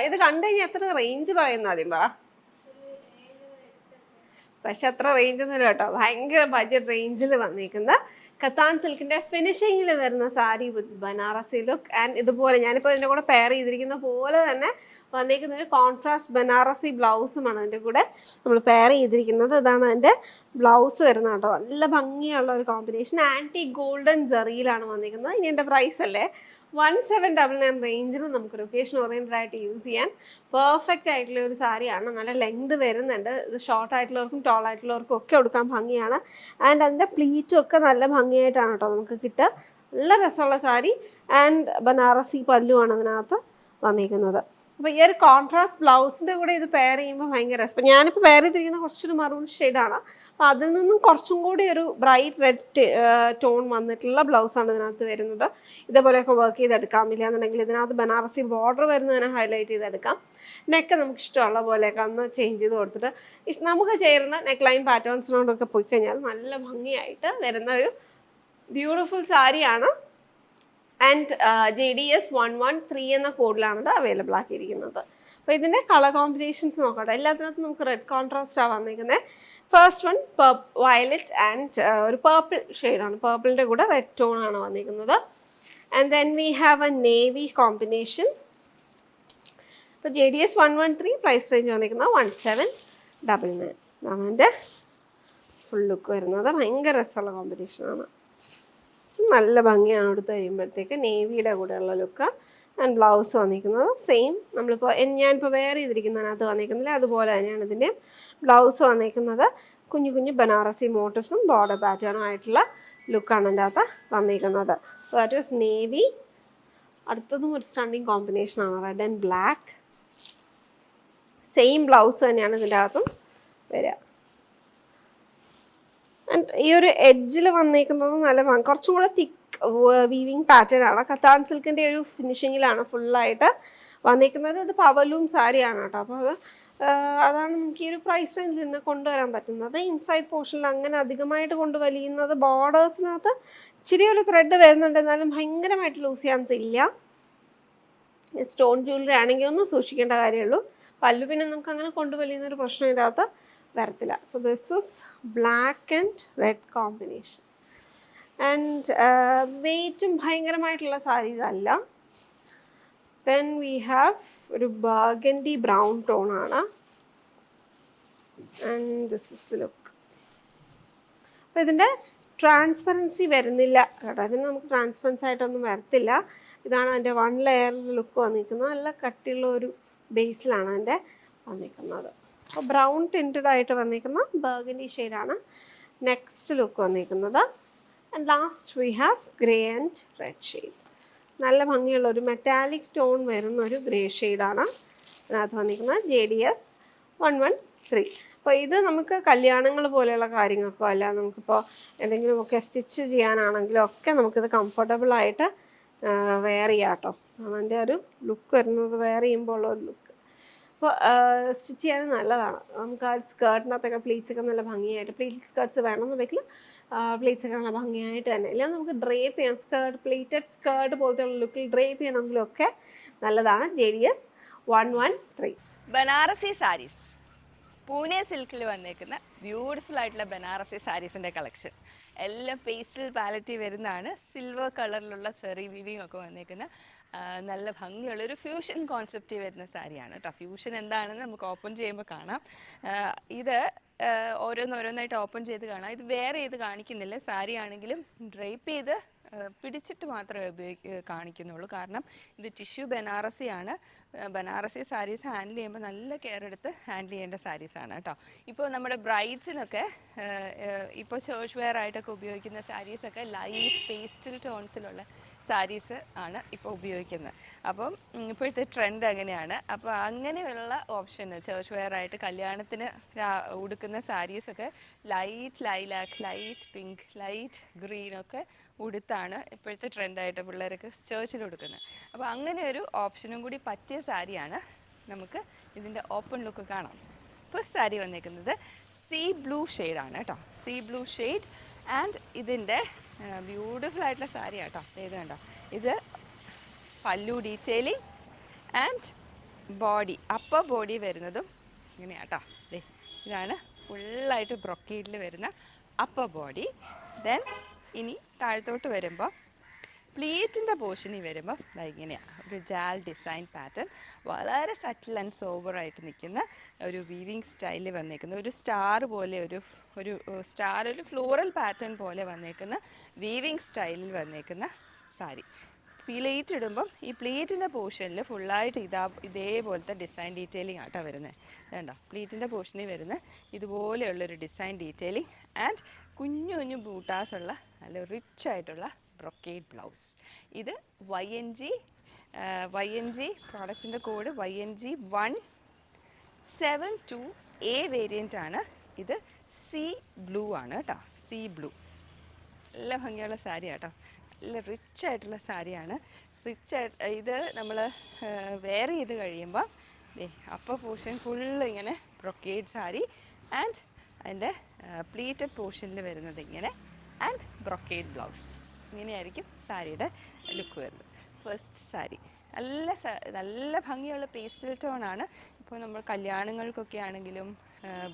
ഇത് കണ്ടു കഴിഞ്ഞാൽ എത്ര റേഞ്ച് പറയുന്ന ആദ്യം പറ. പക്ഷെ അത്ര റേഞ്ച് ഒന്നുമില്ല കേട്ടോ, ഭയങ്കര ബഡ്ജറ്റ് റേഞ്ചിൽ വന്നിരിക്കുന്ന കത്താൻ സിൽക്കിന്റെ ഫിനിഷിങ്ങിൽ വരുന്ന സാരി വിത്ത് ബനാറസി ലുക്ക്. ആൻഡ് ഇതുപോലെ ഞാനിപ്പോൾ ഇതിൻ്റെ കൂടെ പെയർ ചെയ്തിരിക്കുന്ന പോലെ തന്നെ വന്നിരിക്കുന്ന ഒരു കോൺട്രാസ്റ്റ് ബനാറസി ബ്ലൗസുമാണ് അതിൻ്റെ കൂടെ നമ്മൾ പെയർ ചെയ്തിരിക്കുന്നത്. ഇതാണ് അതിൻ്റെ ബ്ലൗസ് വരുന്നത് കേട്ടോ. നല്ല ഭംഗിയുള്ള ഒരു കോമ്പിനേഷൻ, ആൻറ്റി ഗോൾഡൻ ജറിയിലാണ് വന്നിരിക്കുന്നത്. ഇനി എൻ്റെ പ്രൈസ് അല്ലേ, 1799 റേഞ്ചിൽ നമുക്ക് ഒക്കേഷൻ ഓറിയൻറ്റഡ് ആയിട്ട് യൂസ് ചെയ്യാൻ പെർഫെക്റ്റ് ആയിട്ടുള്ള ഒരു സാരിയാണ്. നല്ല ലെങ്ത് വരുന്നുണ്ട്. ഇത് ഷോർട്ട് ആയിട്ടുള്ളവർക്കും ടോൾ ആയിട്ടുള്ളവർക്കും ഒക്കെ കൊടുക്കാൻ ഭംഗിയാണ്. ആൻഡ് അതിൻ്റെ പ്ലീറ്റും ഒക്കെ നല്ല ഭംഗിയായിട്ടാണ് കേട്ടോ നമുക്ക് കിട്ടുക. നല്ല രസമുള്ള സാരി. ആൻഡ് ബനാറസി പല്ലുവാണ് അതിനകത്ത് വന്നിരിക്കുന്നത്. അപ്പോൾ ഈ ഒരു കോൺട്രാസ്റ്റ് ബ്ലൗസിൻ്റെ കൂടെ ഇത് പെയർ ചെയ്യുമ്പോൾ ഭയങ്കര രസം. അപ്പോൾ ഞാനിപ്പോൾ പെയർ ചെയ്തിരിക്കുന്ന കുറച്ചൊരു മറൂൺ ഷെയ്ഡാണ്. അപ്പോൾ അതിൽ നിന്നും കുറച്ചും കൂടി ഒരു ബ്രൈറ്റ് റെഡ് ടോൺ വന്നിട്ടുള്ള ബ്ലൗസാണ് ഇതിനകത്ത് വരുന്നത്. ഇതേപോലെയൊക്കെ വർക്ക് ചെയ്തെടുക്കാം. ഇല്ലാന്നുണ്ടെങ്കിൽ ഇതിനകത്ത് ബനാറസി ബോർഡർ വരുന്നതിനെ ഹൈലൈറ്റ് ചെയ്തെടുക്കാം. നെക്ക് നമുക്ക് ഇഷ്ടമുള്ള പോലെയൊക്കെ ഒന്ന് ചേഞ്ച് ചെയ്ത് കൊടുത്തിട്ട് നമുക്ക് ചേരുന്ന നെക്ക് ലൈൻ പാറ്റേൺസിനോടൊക്കെ പോയി കഴിഞ്ഞാൽ നല്ല ഭംഗിയായിട്ട് വരുന്ന ഒരു ബ്യൂട്ടിഫുൾ സാരിയാണ്. ആൻഡ് JDS 113 എന്ന കോഡിലാണത് അവൈലബിൾ ആക്കിയിരിക്കുന്നത്. അപ്പോൾ ഇതിൻ്റെ കളർ കോമ്പിനേഷൻസ് നോക്കട്ടെ. എല്ലാത്തിനകത്തും നമുക്ക് റെഡ് കോൺട്രാസ്റ്റാണ് വന്നിരിക്കുന്നത്. ഫസ്റ്റ് വൺ വയലറ്റ് ആൻഡ് ഒരു പേർപ്പിൾ ഷെയ്ഡാണ്. പേർപ്പിളിൻ്റെ കൂടെ റെഡ് ടോണാണ് വന്നിരിക്കുന്നത്. And then we have A navy combination. ഇപ്പോൾ JDS 113 പ്രൈസ് റേഞ്ച് വന്നിരിക്കുന്നത് 1799. അതാണ് എൻ്റെ ഫുൾ ലുക്ക് വരുന്നത്. ഭയങ്കര രസമുള്ള കോമ്പിനേഷനാണ്. നല്ല ഭംഗിയാണ് എടുത്ത് കഴിയുമ്പോഴത്തേക്ക്. നേവിയുടെ കൂടെയുള്ള ലുക്ക്. ആൻഡ് ബ്ലൗസ് വന്നിരിക്കുന്നത് സെയിം നമ്മളിപ്പോൾ ഞാനിപ്പോൾ വെയർ ചെയ്തിരിക്കുന്നതിനകത്ത് വന്നിരിക്കുന്നില്ല അതുപോലെ തന്നെയാണ് ഇതിൻ്റെ ബ്ലൗസ് വന്നിരിക്കുന്നത്. കുഞ്ഞു കുഞ്ഞു ബനാറസി മോട്ടീവ്സും ബോർഡർ പാറ്റേണും ആയിട്ടുള്ള ലുക്കാണ് എൻ്റെ അകത്ത് വന്നിരിക്കുന്നത്. That is navy. അടുത്തതും ഒരു സ്റ്റണ്ണിങ് കോമ്പിനേഷനാണ്, red and black. Same blouse തന്നെയാണ് ഇതിൻ്റെ അകത്തും വരിക. ആൻഡ് ഈ ഒരു എഡ്ജിൽ വന്നിരിക്കുന്നത് നല്ല കുറച്ചും കൂടെ തിക്ക് വീവിങ് പാറ്റേൺ ആണ്. കത്താൻ സിൽക്കിൻ്റെ ഒരു ഫിനിഷിങ്ങിലാണ് ഫുള്ളായിട്ട് വന്നിരിക്കുന്നത്. ഇത് പവലൂം സാരിയാണ് കേട്ടോ. അപ്പോൾ അതാണ് നമുക്ക് ഈ ഒരു പ്രൈസ് റേഞ്ചിൽ നിന്ന് കൊണ്ടുവരാൻ പറ്റുന്നത്. ഇൻസൈഡ് പോർഷനിൽ അങ്ങനെ അധികമായിട്ട് കൊണ്ടുവലിയുന്നത് ബോർഡേഴ്സിനകത്ത് ഇച്ചിരി ഒരു ത്രെഡ് വരുന്നുണ്ട്, എന്നാലും ഭയങ്കരമായിട്ട് ലൂസ് ചാൻസ് ഇല്ല. സ്റ്റോൺ ജ്വല്ലറി ആണെങ്കിൽ ഒന്ന് സൂക്ഷിക്കേണ്ട കാര്യമുള്ളൂ. പല്ലു പിന്നെ നമുക്ക് അങ്ങനെ കൊണ്ടുവലിയുന്നൊരു പ്രശ്നം ഇതിനകത്ത് വരത്തില്ല. So this was black and red combination. And വെയ്റ്റും ഭയങ്കരമായിട്ടുള്ള സാരീസ് അല്ല. ദെൻ വി ഹാവ് ഒരു ബർഗൻഡി ബ്രൗൺ ടോണാണ്. And this is the look. അപ്പോൾ ഇതിൻ്റെ ട്രാൻസ്പെറൻസി വരുന്നില്ല കേട്ടോ. ഇതിന് നമുക്ക് ട്രാൻസ്പെറൻസി ആയിട്ടൊന്നും വരത്തില്ല. ഇതാണ് അതിൻ്റെ വൺ ലെയറിൽ ലുക്ക് വന്നിരിക്കുന്നത്. നല്ല കട്ടിയുള്ള ഒരു ബേസിലാണ് അതിൻ്റെ വന്നിരിക്കുന്നത്. അപ്പോൾ ബ്രൗൺ ടിൻറ്റഡ് ആയിട്ട് വന്നിരിക്കുന്ന ബർഗൻഡി ഷെയ്ഡാണ് നെക്സ്റ്റ് ലുക്ക് വന്നിരിക്കുന്നത്. And last we have grey and red shade. നല്ല ഭംഗിയുള്ള ഒരു മെറ്റാലിക് ടോൺ വരുന്ന ഒരു ഗ്രേ ഷെയ്ഡാണ് അതിനകത്ത് വന്നിരിക്കുന്നത്. JDS 113. അപ്പോൾ ഇത് നമുക്ക് കല്യാണങ്ങൾ പോലെയുള്ള കാര്യങ്ങൾക്കോ അല്ല നമുക്കിപ്പോൾ എന്തെങ്കിലുമൊക്കെ സ്റ്റിച്ച് ചെയ്യാനാണെങ്കിലും ഒക്കെ നമുക്കിത് കംഫർട്ടബിളായിട്ട് വെയർ ചെയ്യാം കേട്ടോ. അതിൻ്റെ ഒരു ലുക്ക് വരുന്നത് വെയർ ചെയ്യുമ്പോൾ ഉള്ള ഒരു ലുക്ക്. അപ്പോൾ സ്റ്റിച്ച് ചെയ്യാൻ നല്ലതാണ്. നമുക്ക് ആ സ്കേർട്ടിനകത്തൊക്കെ പ്ലീറ്റ്സൊക്കെ നല്ല ഭംഗിയായിട്ട്, പ്ലീറ്റ് സ്കേർട്ട്സ് വേണമെന്നുണ്ടെങ്കിൽ പ്ലീറ്റ്സൊക്കെ നല്ല ഭംഗിയായിട്ട് തന്നെ, ഇല്ല നമുക്ക് ഡ്രേപ്പ് ചെയ്യണം, സ്കേർട്ട് പ്ലീറ്റഡ് സ്കേർട്ട് പോലത്തെ ലുക്കിൽ ഡ്രേപ്പ് ചെയ്യണമെങ്കിലും ഒക്കെ നല്ലതാണ്. JDS 113. ബനാറസി സാരീസ്, പൂനെ സിൽക്കിൽ വന്നേക്കുന്ന ബ്യൂട്ടിഫുൾ ആയിട്ടുള്ള ബനാറസി സാരീസിൻ്റെ കളക്ഷൻ. എല്ലാം പേസ്റ്റൽ പാലറ്റി വരുന്നതാണ്. സിൽവർ കളറിലുള്ള ചെറി വീവിങ് ഒക്കെ വന്നേക്കുന്ന നല്ല ഭംഗിയുള്ളൊരു ഫ്യൂഷൻ കോൺസെപ്റ്റ് വരുന്ന സാരിയാണ് കേട്ടോ. ഫ്യൂഷൻ എന്താണെന്ന് നമുക്ക് ഓപ്പൺ ചെയ്യുമ്പോൾ കാണാം. ഇത് ഓരോന്നോരോന്നായിട്ട് ഓപ്പൺ ചെയ്ത് കാണാം. ഇത് വേറെ ചെയ്ത് കാണിക്കുന്നില്ല. സാരി ആണെങ്കിലും ഡ്രേപ്പ് ചെയ്ത് പിടിച്ചിട്ട് മാത്രമേ കാണിക്കുന്നുള്ളൂ. കാരണം ഇത് ടിഷ്യൂ ബനാറസിയാണ്. ബനാറസി സാരീസ് ഹാൻഡിൽ ചെയ്യുമ്പോൾ നല്ല കെയർ എടുത്ത് ഹാൻഡിൽ ചെയ്യേണ്ട സാരീസാണ് കേട്ടോ. ഇപ്പോൾ നമ്മുടെ ബ്രൈഡ്സിനൊക്കെ ഇപ്പോൾ ചേർച്ച് വെയർ ആയിട്ടൊക്കെ ഉപയോഗിക്കുന്ന സാരീസൊക്കെ ലൈറ്റ് പേസ്റ്റൽ ടോൺസിലുള്ള സാരീസ് ആണ് ഇപ്പോൾ ഉപയോഗിക്കുന്നത്. അപ്പം ഇപ്പോഴത്തെ ട്രെൻഡ് അങ്ങനെയാണ്. അപ്പോൾ അങ്ങനെയുള്ള ഓപ്ഷന് ചേർച്ച് വെയർ ആയിട്ട് കല്യാണത്തിന് ഉടുക്കുന്ന സാരീസൊക്കെ light lilac, light pink, light ഗ്രീനൊക്കെ ഉടുത്താണ് ഇപ്പോഴത്തെ ട്രെൻഡായിട്ട് പിള്ളേർക്ക് ചേർച്ചിൽ കൊടുക്കുന്നത്. അപ്പോൾ അങ്ങനെ ഒരു ഓപ്ഷനും കൂടി പറ്റിയ സാരിയാണ്. നമുക്ക് ഇതിൻ്റെ ഓപ്പൺ ലുക്ക് കാണാം. ഫസ്റ്റ് സാരി വന്നേക്കുന്നത് സീ ബ്ലൂ ഷെയ്ഡാണ് കേട്ടോ. See blue shade. ആൻഡ് ഇതിൻ്റെ ബ്യൂട്ടിഫുൾ ആയിട്ടുള്ള സാരി കേട്ടോ. ഇത് കണ്ടോ, ഇത് പല്ലു detailing and body, upper body വരുന്നതും ഇങ്ങനെയാട്ടോ. ദേ ഇതാണ് ഫുള്ളായിട്ട് ബ്രൊക്കേഡിൽ വരുന്ന അപ്പർ ബോഡി. ദെൻ ഇനി താഴത്തോട്ട് വരുമ്പോൾ പ്ലീറ്റിൻ്റെ പോർഷനിൽ വരുമ്പോൾ ഇങ്ങനെയാണ് ഒരു ജാൽ ഡിസൈൻ പാറ്റേൺ, വളരെ സട്ടിൽ ആൻഡ് സോബറായിട്ട് നിൽക്കുന്ന ഒരു വീവിങ് സ്റ്റൈലിൽ വന്നേക്കുന്ന ഒരു സ്റ്റാർ പോലെ ഒരു സ്റ്റാർ, ഒരു ഫ്ലോറൽ പാറ്റേൺ പോലെ വന്നേക്കുന്ന വീവിങ് സ്റ്റൈലിൽ വന്നേക്കുന്ന സാരി. പ്ലേറ്റ് ഇടുമ്പം ഈ പ്ലേറ്റിൻ്റെ പോർഷനിൽ ഫുള്ളായിട്ട് ഇതേപോലത്തെ ഡിസൈൻ ഡീറ്റെയിലിംഗ് ആട്ടോ വരുന്നത്. വേണ്ട പ്ലേറ്റിൻ്റെ പോർഷനിൽ വരുന്ന ഇതുപോലെയുള്ളൊരു ഡിസൈൻ ഡീറ്റെയിലിംഗ് ആൻഡ് കുഞ്ഞു കുഞ്ഞു ബൂട്ടാസുള്ള നല്ല റിച്ച് ആയിട്ടുള്ള ബ്രൊക്കേഡ് ബ്ലൗസ്. ഇത് YNG പ്രോഡക്റ്റിൻ്റെ കോഡ് YNG 172A വേരിയൻ്റ് ആണ്. ഇത് സീ ബ്ലൂ ആണ് കേട്ടോ, സീ ബ്ലൂ. നല്ല ഭംഗിയുള്ള സാരി കേട്ടോ, നല്ല റിച്ച് ആയിട്ടുള്ള സാരിയാണ്. ഇത് നമ്മൾ വെയർ ചെയ്ത് കഴിയുമ്പോൾ അപ്പർ പോർഷൻ ഫുള്ള് ഇങ്ങനെ ബ്രൊക്കേഡ് സാരി ആൻഡ് അതിൻ്റെ പ്ലീറ്റഡ് പോർഷനിൽ വരുന്നത് ഇങ്ങനെ ആൻഡ് ബ്രൊക്കേഡ് ബ്ലൗസ്. ഇങ്ങനെയായിരിക്കും സാരിയുടെ ലുക്ക് വരുന്നത്. ഫസ്റ്റ് സാരി നല്ല ഭംഗിയുള്ള പേസ്റ്റൽ ടോണാണ്. ഇപ്പോൾ നമ്മൾ കല്യാണങ്ങൾക്കൊക്കെ ആണെങ്കിലും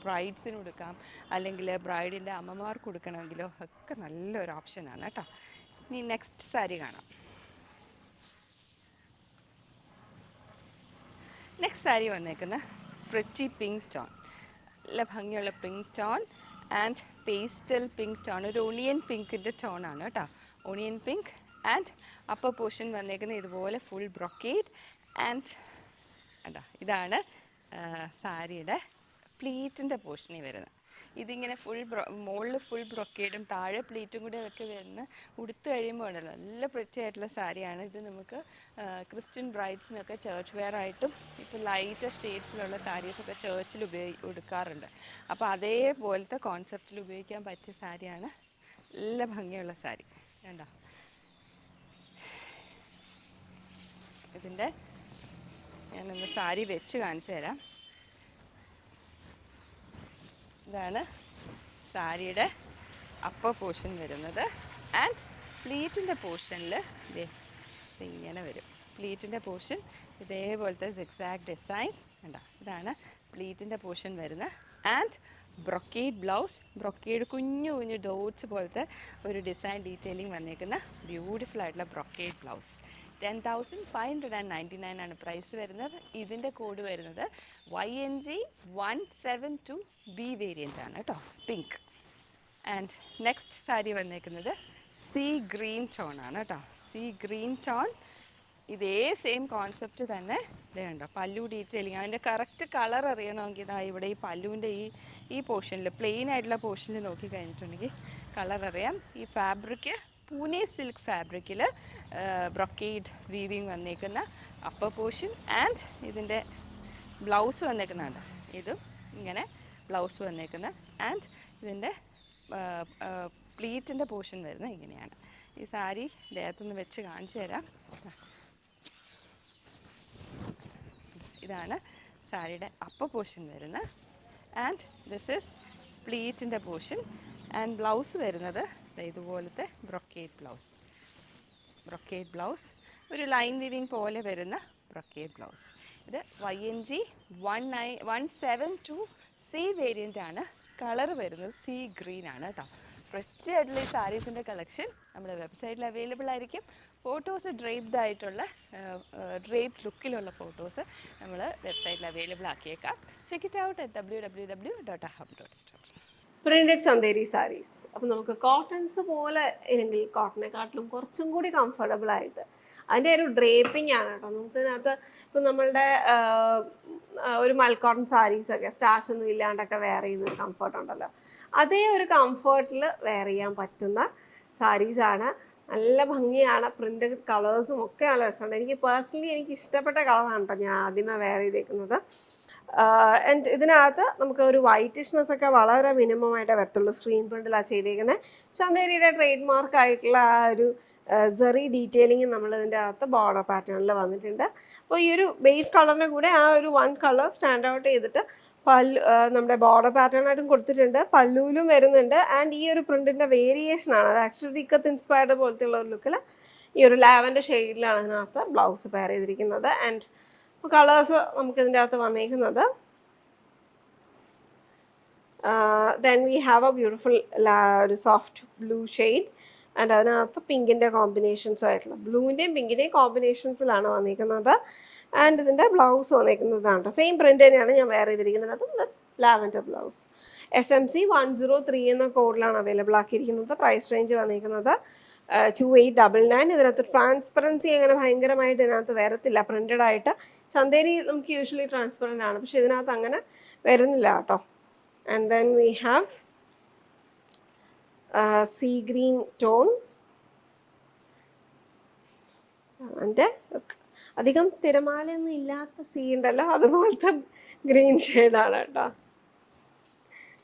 ബ്രൈഡ്സിന് കൊടുക്കാം, അല്ലെങ്കിൽ ബ്രൈഡിൻ്റെ അമ്മമാർക്ക് കൊടുക്കണമെങ്കിലോ ഒക്കെ നല്ലൊരു ഓപ്ഷനാണ് കേട്ടോ. ഇനി നെക്സ്റ്റ് സാരി കാണാം. നെക്സ്റ്റ് സാരി വന്നേക്കുന്ന പ്രിറ്റി പിങ്ക് ടോൺ, നല്ല ഭംഗിയുള്ള pink tone and pastel pink tone, ഒരു ഒണിയൻ പിങ്കിൻ്റെ ടോണാണ് കേട്ടോ. Onion pink and upper portion വന്നേക്കുന്ന ഇതുപോലെ ഫുൾ ബ്രൊക്കേഡ് ആൻഡ് ഇതാണ് സാരിയുടെ പ്ലീറ്റിൻ്റെ പോർഷനിൽ വരുന്നത്. ഇതിങ്ങനെ മുകളിൽ ഫുൾ ബ്രൊക്കേഡും താഴെ പ്ലീറ്റും കൂടെ ഒക്കെ വരുന്ന ഉടുത്ത് കഴിയുമ്പോൾ ഉണ്ടല്ലോ നല്ല പ്രിറ്റി ആയിട്ടുള്ള സാരിയാണ്. ഇത് നമുക്ക് ക്രിസ്ത്യൻ ബ്രൈഡ്സിനൊക്കെ ചർച്ച് വെയർ ആയിട്ടും ഇപ്പോൾ ലൈറ്റ് ഷെയ്ഡ്സിലുള്ള സാരീസൊക്കെ ചർച്ചിൽ ഉടുക്കാറുണ്ട്. അപ്പോൾ അതേപോലത്തെ കോൺസെപ്റ്റിൽ ഉപയോഗിക്കാൻ പറ്റിയ സാരിയാണ്. നല്ല ഭംഗിയുള്ള സാരി കണ്ടോ. ഇതിൻ്റെ ഞാനൊന്ന് സാരി വെച്ച് കാണിച്ചു തരാം. ഇതാണ് സാരിയുടെ അപ്പർ പോർഷൻ വരുന്നത് ആൻഡ് പ്ലീറ്റിൻ്റെ പോർഷനിൽ ഇങ്ങനെ വരും. പ്ലീറ്റിൻ്റെ പോർഷൻ ഇതേപോലത്തെ സിക്സാക് ഡിസൈൻ കണ്ടോ. ഇതാണ് പ്ലീറ്റിൻ്റെ പോർഷൻ വരുന്നത് ആൻഡ് ബ്രൊക്കേഡ് ബ്ലൗസ്, ബ്രൊക്കേഡ് കുഞ്ഞു കുഞ്ഞു ഡോട്ട്സ് പോലത്തെ ഒരു ഡിസൈൻ ഡീറ്റെയിലിംഗ് വന്നേക്കുന്ന ബ്യൂട്ടിഫുൾ ആയിട്ടുള്ള ബ്രൊക്കേഡ് ബ്ലൗസ്. 10,599 ആണ് പ്രൈസ് വരുന്നത്. ഇതിൻ്റെ കോഡ് വരുന്നത് YNG 172B വേരിയൻ്റ് ആണ് കേട്ടോ, പിങ്ക്. ആൻഡ് നെക്സ്റ്റ് സാരി വന്നേക്കുന്നത് സീ ഗ്രീൻ ടോൺ ആണ് കേട്ടോ. സീ ഗ്രീൻ ടോൺ ഇതേ സെയിം കോൺസെപ്റ്റ് തന്നെ. ഇതേ കണ്ടോ പല്ലു ഡീറ്റെയിലിങ്. അതിൻ്റെ കറക്റ്റ് കളർ അറിയണമെങ്കിൽ ഇതാ ഇവിടെ ഈ പല്ലുവിൻ്റെ ഈ പോർഷനിൽ പ്ലെയിൻ ആയിട്ടുള്ള പോർഷനിൽ നോക്കി കഴിഞ്ഞിട്ടുണ്ടെങ്കിൽ കളർ അറിയാം. ഈ ഫാബ്രിക് പൂനെ സിൽക്ക് ഫാബ്രിക്കിൽ ബ്രൊക്കേഡ് വീവിങ് വന്നേക്കുന്ന അപ്പർ പോർഷൻ ആൻഡ് ഇതിൻ്റെ ബ്ലൗസ് വന്നേക്കുന്നുണ്ട്. ഇതും ഇങ്ങനെ ബ്ലൗസ് വന്നേക്കുന്ന ആൻഡ് ഇതിൻ്റെ പ്ലീറ്റിൻ്റെ പോർഷൻ വരുന്നത് ഇങ്ങനെയാണ്. ഈ സാരി ദേഹത്തൊന്ന് വെച്ച് കാണിച്ചു തരാം. ഇതാണ് സാരിയുടെ അപ്പർ പോർഷൻ വരുന്നത് ആൻഡ് ദിസ് ഈസ് പ്ലീറ്റിൻ്റെ പോർഷൻ ആൻഡ് ബ്ലൗസ് വരുന്നത് ഇതുപോലത്തെ ബ്രൊക്കേഡ് ബ്ലൗസ്, ഒരു ലൈൻ വീവിങ് പോലെ വരുന്ന ബ്രൊക്കേഡ് ബ്ലൗസ്. ഇത് YNG 172C വേരിയൻ്റ് ആണ്. കളർ വരുന്നത് സീ ഗ്രീൻ ആണ് കേട്ടോ. ഫ്രഷ് ആയിട്ടുള്ള ഈ സാരീസിൻ്റെ കളക്ഷൻ നമ്മുടെ വെബ്സൈറ്റിൽ അവൈലബിൾ ആയിരിക്കും. ഫോട്ടോസ് ഡ്രേപ്ഡ് ആയിട്ടുള്ള ഡ്രേപ്പ് ലുക്കിലുള്ള ഫോട്ടോസ് നമ്മൾ വെബ്സൈറ്റിൽ അവൈലബിൾ ആക്കിയേക്കാം. Check it out at www.aham.store. Printed Chanderi saris. അപ്പം നമുക്ക് കോട്ടൺസ് പോലെ ഇല്ലെങ്കിൽ കോട്ടനെക്കാട്ടിലും കുറച്ചും കൂടി കംഫർട്ടബിൾ ആയിട്ട് അതിൻ്റെ ഒരു ഡ്രേപ്പിംഗ് ആണ് കേട്ടോ. നമുക്ക് ഇതിനകത്ത് ഇപ്പം നമ്മളുടെ ഒരു മൽക്കോട്ടൺ സാരീസൊക്കെ സ്റ്റാഷ് ഒന്നും ഇല്ലാണ്ടൊക്കെ വെയർ ചെയ്യുന്ന ഒരു കംഫർട്ട് ഉണ്ടല്ലോ, അതേ ഒരു കംഫർട്ടിൽ വെയർ ചെയ്യാൻ പറ്റുന്ന സാരീസാണ്. നല്ല ഭംഗിയാണ്. പ്രിൻ്റ് കളേഴ്സും ഒക്കെ നല്ല രസമുണ്ട്. എനിക്ക് പേഴ്സണലി ഇഷ്ടപ്പെട്ട കളറാണ് കേട്ടോ ഞാൻ ആദ്യമേ വെയർ ചെയ്തേക്കുന്നത്. ആൻഡ് ഇതിനകത്ത് നമുക്ക് ഒരു വൈറ്റിഷ്നെസ് ഒക്കെ വളരെ മിനിമം ആയിട്ടേ വരത്തുള്ളൂ. സ്ക്രീൻ പ്രിൻറ്റിലാണ് ചെയ്തേക്കുന്നത്. ചന്തേരിയുടെ ട്രേഡ് മാർക്ക് ആയിട്ടുള്ള ആ ഒരു സെറി ഡീറ്റെയിലിംഗ് നമ്മൾ ഇതിൻ്റെ അകത്ത് ബോർഡർ പാറ്റേണിൽ വന്നിട്ടുണ്ട്. അപ്പോൾ ഈ ഒരു ബേസ് കളറിൻ്റെ കൂടെ ആ ഒരു വൺ കളർ സ്റ്റാൻഡ് ഔട്ട് ചെയ്തിട്ട് നമ്മുടെ ബോർഡർ പാറ്റേണായിട്ടും കൊടുത്തിട്ടുണ്ട്. പല്ലുവിലും വരുന്നുണ്ട്. ആൻഡ് ഈ ഒരു പ്രിൻറ്റിൻ്റെ വേരിയേഷനാണ് അത് ആക്ച്വലി ഇക്കത്ത് ഇൻസ്പയർഡ് പോലത്തെ ഉള്ള ഒരു ലുക്കിൽ ഈ ഒരു ലാവൻഡർ ഷെയ്ഡിലാണ് ഇതിനകത്ത് ബ്ലൗസ് പെയർ ചെയ്തിരിക്കുന്നത്. ആൻഡ് ഇപ്പോൾ കളേഴ്സ് നമുക്ക് ഇതിൻ്റെ അകത്ത് വന്നിരിക്കുന്നത് then we have a beautiful ഒരു സോഫ്റ്റ് ബ്ലൂ ഷെയ്ഡ് ആൻഡ് അതിനകത്ത് പിങ്കിൻ്റെ കോമ്പിനേഷൻസും ആയിട്ടുള്ള ബ്ലൂവിൻ്റെയും പിങ്കിൻ്റെയും കോമ്പിനേഷൻസിലാണ് വന്നിരിക്കുന്നത്. ആൻഡ് ഇതിൻ്റെ ബ്ലൗസ് വന്നിരിക്കുന്നതാണ് സെയിം പ്രിൻ്റ് തന്നെയാണ് ഞാൻ വെയർ ചെയ്തിരിക്കുന്നത്. അതും ലാവൻഡർ ബ്ലൗസ്. SMC 103 എന്ന കോഡിലാണ് അവൈലബിൾ ആക്കിയിരിക്കുന്നത്. പ്രൈസ് റേഞ്ച് വന്നിരിക്കുന്നത് 2899. ഇതിനകത്ത് ട്രാൻസ്പെറൻസി അങ്ങനെ ഭയങ്കരമായിട്ട് ഇതിനകത്ത് വരത്തില്ല. പ്രിൻ്റഡ് ആയിട്ട് ചന്തേരി നമുക്ക് യൂഷ്വലി ട്രാൻസ്പെറൻ്റ് ആണ്, പക്ഷെ ഇതിനകത്ത് അങ്ങനെ വരുന്നില്ല കേട്ടോ. And then we have see green tone. അതിൻ്റെ അധികം തിരമാലയൊന്നും ഇല്ലാത്ത സീ ഉണ്ടല്ലോ, അതുപോലത്തെ ഗ്രീൻ ഷെയ്ഡാണ് കേട്ടോ.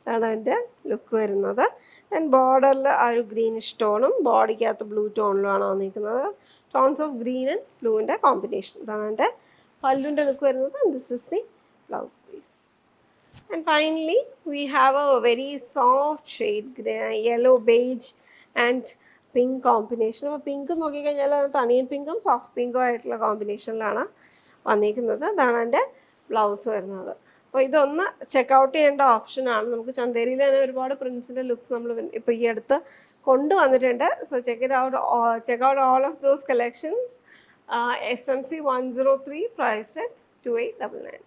അതാണ് അതിൻ്റെ ലുക്ക് വരുന്നത്. ആൻഡ് ബോർഡറിൽ ആ ഒരു ഗ്രീനിഷ് ടോണും ബോഡിക്കകത്ത് ബ്ലൂ ടോണിലുമാണ് വന്നിരിക്കുന്നത്. ടോൺസ് ഓഫ് ഗ്രീൻ ആൻഡ് ബ്ലൂവിൻ്റെ കോമ്പിനേഷൻ. ഇതാണ് എൻ്റെ പല്ലുവിൻ്റെ ലുക്ക് വരുന്നത്. And this is the blouse piece. And finally we have a very soft shade yellow beige and pink combination. അപ്പോൾ പിങ്ക് നോക്കിക്കഴിഞ്ഞാൽ അത് തണിയൻ പിങ്കും സോഫ്റ്റ് പിങ്കും ആയിട്ടുള്ള കോമ്പിനേഷനിലാണ് വന്നിരിക്കുന്നത്. അതാണ് എൻ്റെ ബ്ലൗസ് വരുന്നത്. അപ്പോൾ ഇതൊന്ന് ചെക്കൗട്ട് ചെയ്യേണ്ട ഓപ്ഷനാണ്. നമുക്ക് ചന്തേരിയിൽ തന്നെ ഒരുപാട് പ്രിൻസിൻ്റെ ലുക്സ് നമ്മൾ ഇപ്പോൾ ഈ അടുത്ത് കൊണ്ടുവന്നിട്ടുണ്ട്. So check out all of those collections. SMC 103 priced at 2899.